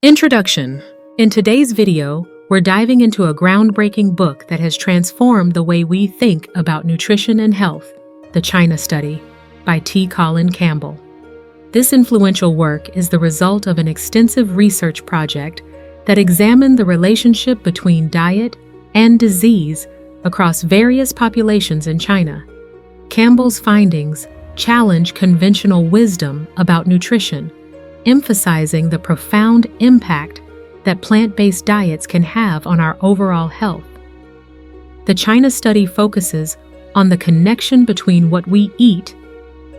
Introduction. In today's video, we're diving into a groundbreaking book that has transformed the way we think about nutrition and health, The China Study, by Colin Campbell. This influential work is the result of an extensive research project that examined the relationship between diet and disease across various populations in China. Campbell's findings challenge conventional wisdom about nutrition, emphasizing the profound impact that plant-based diets can have on our overall health. The China Study focuses on the connection between what we eat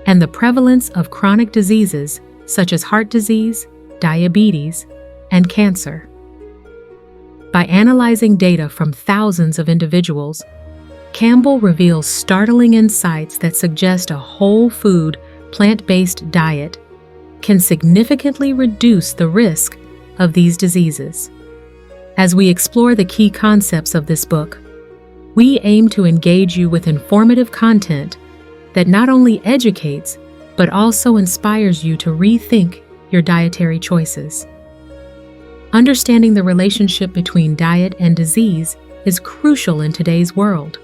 and the prevalence of chronic diseases such as heart disease, diabetes, and cancer. By analyzing data from thousands of individuals, Campbell reveals startling insights that suggest a whole food, plant-based diet can significantly reduce the risk of these diseases. As we explore the key concepts of this book, we aim to engage you with informative content that not only educates, but also inspires you to rethink your dietary choices. Understanding the relationship between diet and disease is crucial in today's world,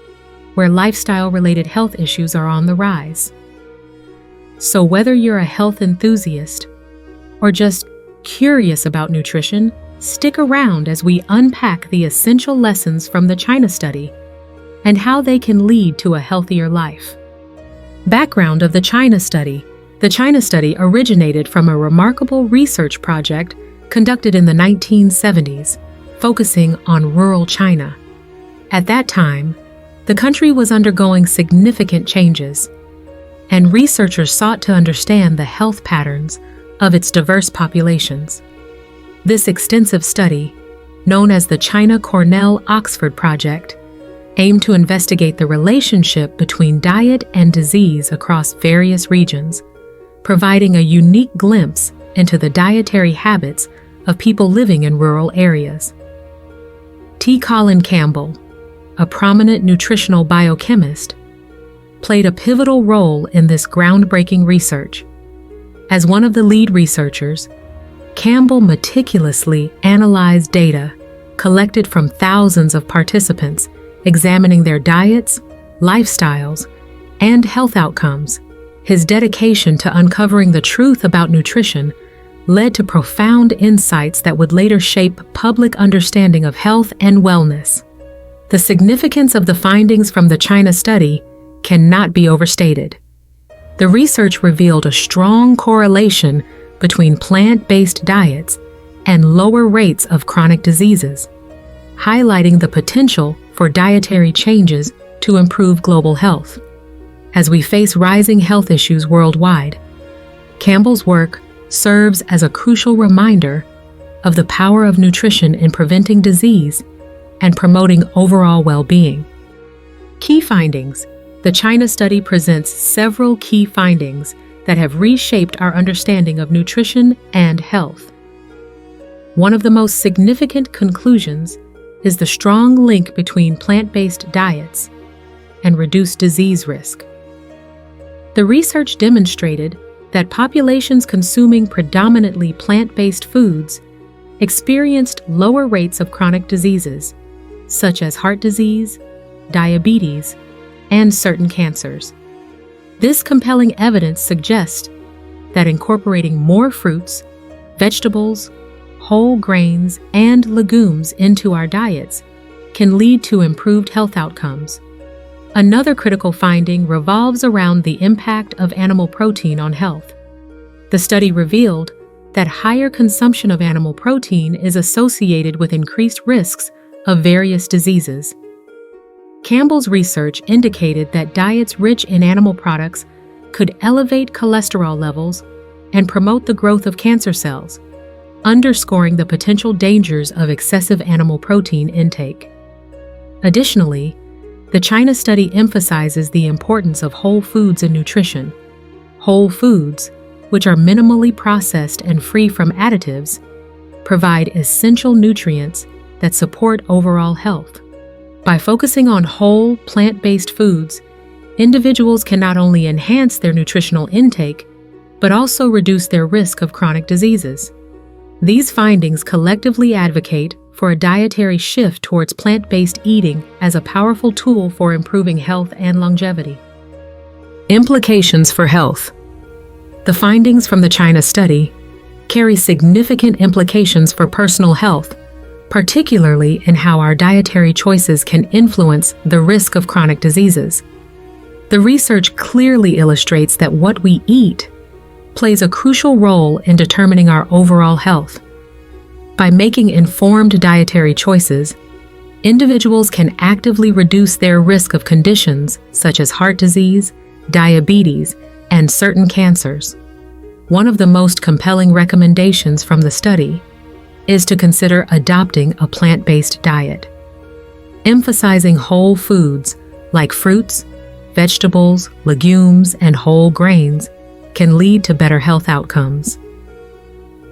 where lifestyle-related health issues are on the rise. So whether you're a health enthusiast or just curious about nutrition, stick around as we unpack the essential lessons from the China Study and how they can lead to a healthier life. Background of the China Study. The China Study originated from a remarkable research project conducted in the 1970s, focusing on rural China. At that time, the country was undergoing significant changes, and researchers sought to understand the health patterns of its diverse populations. This extensive study, known as the China Cornell-Oxford Project, aimed to investigate the relationship between diet and disease across various regions, providing a unique glimpse into the dietary habits of people living in rural areas. Colin Campbell, a prominent nutritional biochemist, played a pivotal role in this groundbreaking research. As one of the lead researchers, Campbell meticulously analyzed data collected from thousands of participants, examining their diets, lifestyles, and health outcomes. His dedication to uncovering the truth about nutrition led to profound insights that would later shape public understanding of health and wellness. The significance of the findings from the China Study cannot be overstated. The research revealed a strong correlation between plant-based diets and lower rates of chronic diseases, highlighting the potential for dietary changes to improve global health. As we face rising health issues worldwide, Campbell's work serves as a crucial reminder of the power of nutrition in preventing disease and promoting overall well-being. Key findings. The China Study presents several key findings that have reshaped our understanding of nutrition and health. One of the most significant conclusions is the strong link between plant-based diets and reduced disease risk. The research demonstrated that populations consuming predominantly plant-based foods experienced lower rates of chronic diseases, such as heart disease, diabetes, and certain cancers. This compelling evidence suggests that incorporating more fruits, vegetables, whole grains, and legumes into our diets can lead to improved health outcomes. Another critical finding revolves around the impact of animal protein on health. The study revealed that higher consumption of animal protein is associated with increased risks of various diseases. Campbell's research indicated that diets rich in animal products could elevate cholesterol levels and promote the growth of cancer cells, underscoring the potential dangers of excessive animal protein intake. Additionally, the China Study emphasizes the importance of whole foods in nutrition. Whole foods, which are minimally processed and free from additives, provide essential nutrients that support overall health. By focusing on whole, plant-based foods, individuals can not only enhance their nutritional intake, but also reduce their risk of chronic diseases. These findings collectively advocate for a dietary shift towards plant-based eating as a powerful tool for improving health and longevity. Implications for health. The findings from the China study carry significant implications for personal health, particularly in how our dietary choices can influence the risk of chronic diseases. The research clearly illustrates that what we eat plays a crucial role in determining our overall health. By making informed dietary choices, individuals can actively reduce their risk of conditions such as heart disease, diabetes, and certain cancers. One of the most compelling recommendations from the study is to consider adopting a plant-based diet. Emphasizing whole foods like fruits, vegetables, legumes, and whole grains can lead to better health outcomes.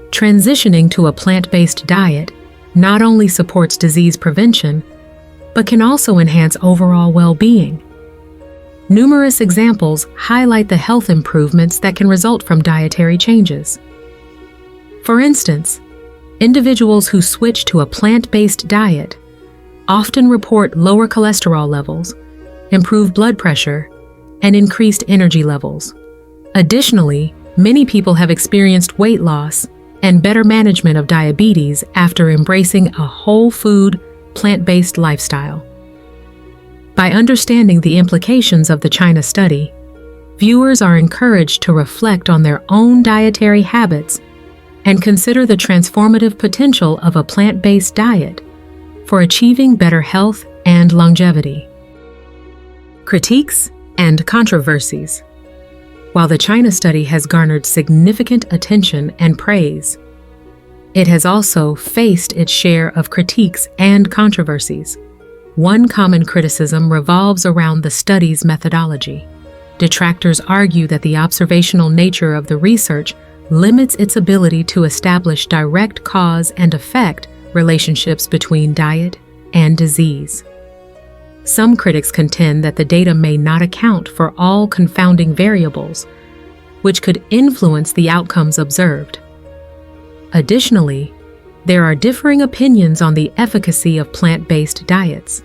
Transitioning to a plant-based diet not only supports disease prevention, but can also enhance overall well-being. Numerous examples highlight the health improvements that can result from dietary changes. For instance, individuals who switch to a plant-based diet often report lower cholesterol levels, improved blood pressure, and increased energy levels. Additionally, many people have experienced weight loss and better management of diabetes after embracing a whole food, plant-based lifestyle. By understanding the implications of the China study, viewers are encouraged to reflect on their own dietary habits and consider the transformative potential of a plant-based diet for achieving better health and longevity. Critiques and controversies. While the China study has garnered significant attention and praise, it has also faced its share of critiques and controversies. One common criticism revolves around the study's methodology. Detractors argue that the observational nature of the research limits its ability to establish direct cause and effect relationships between diet and disease. Some critics contend that the data may not account for all confounding variables, which could influence the outcomes observed. Additionally, there are differing opinions on the efficacy of plant-based diets.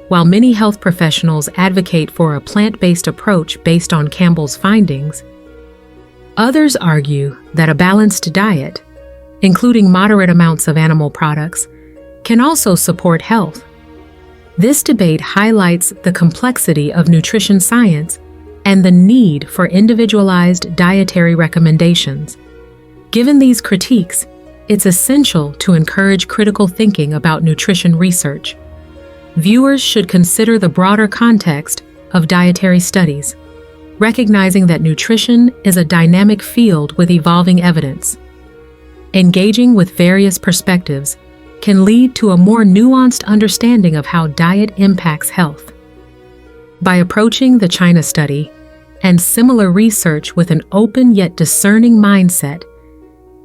While many health professionals advocate for a plant-based approach based on Campbell's findings, others argue that a balanced diet, including moderate amounts of animal products, can also support health. This debate highlights the complexity of nutrition science and the need for individualized dietary recommendations. Given these critiques, it's essential to encourage critical thinking about nutrition research. Viewers should consider the broader context of dietary studies, recognizing that nutrition is a dynamic field with evolving evidence. Engaging with various perspectives can lead to a more nuanced understanding of how diet impacts health. By approaching the China study and similar research with an open yet discerning mindset,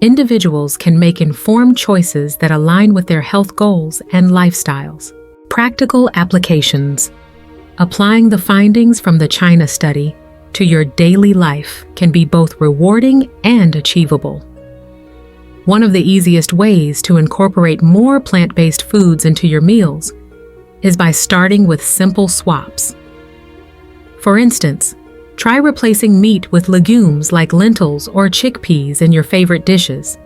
individuals can make informed choices that align with their health goals and lifestyles. Practical applications. Applying the findings from the China study to your daily life can be both rewarding and achievable. One of the easiest ways to incorporate more plant-based foods into your meals is by starting with simple swaps. For instance, try replacing meat with legumes like lentils or chickpeas in your favorite dishes.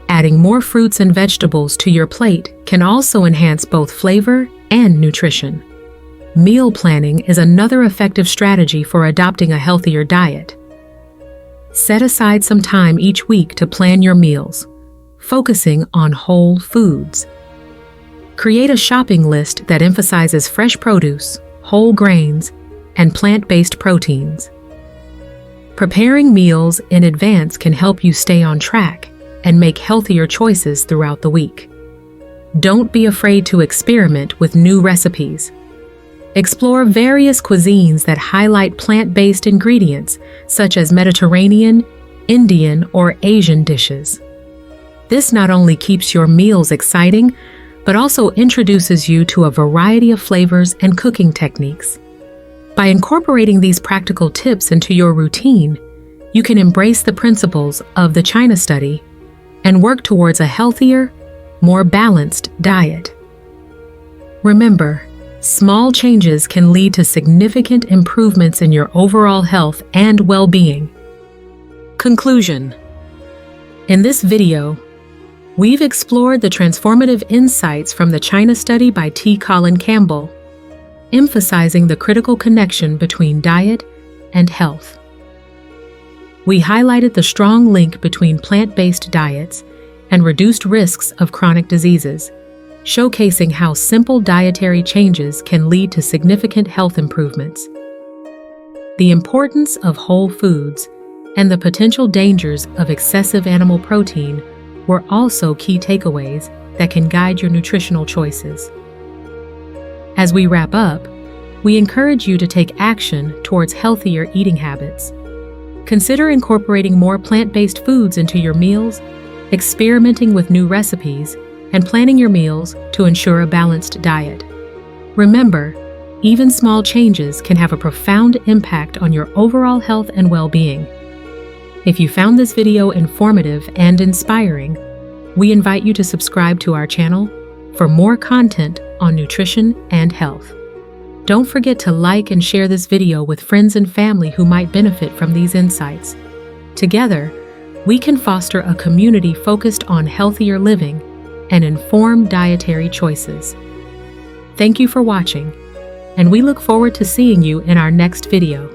Adding more fruits and vegetables to your plate can also enhance both flavor and nutrition. Meal planning is another effective strategy for adopting a healthier diet. Set aside some time each week to plan your meals, focusing on whole foods. Create a shopping list that emphasizes fresh produce, whole grains, and plant-based proteins. Preparing meals in advance can help you stay on track and make healthier choices throughout the week. Don't be afraid to experiment with new recipes. Explore various cuisines that highlight plant-based ingredients, such as Mediterranean, Indian, or Asian dishes. This not only keeps your meals exciting, but also introduces you to a variety of flavors and cooking techniques. By incorporating these practical tips into your routine, you can embrace the principles of the China study and work towards a healthier, more balanced diet. Remember, small changes can lead to significant improvements in your overall health and well-being. Conclusion. In this video, we've explored the transformative insights from the China study by Colin Campbell, emphasizing the critical connection between diet and health. We highlighted the strong link between plant-based diets and reduced risks of chronic diseases, showcasing how simple dietary changes can lead to significant health improvements. The importance of whole foods and the potential dangers of excessive animal protein were also key takeaways that can guide your nutritional choices. As we wrap up, we encourage you to take action towards healthier eating habits. Consider incorporating more plant-based foods into your meals, experimenting with new recipes, and planning your meals to ensure a balanced diet. Remember, even small changes can have a profound impact on your overall health and well-being. If you found this video informative and inspiring, we invite you to subscribe to our channel for more content on nutrition and health. Don't forget to like and share this video with friends and family who might benefit from these insights. Together, we can foster a community focused on healthier living and informed dietary choices. Thank you for watching, and we look forward to seeing you in our next video.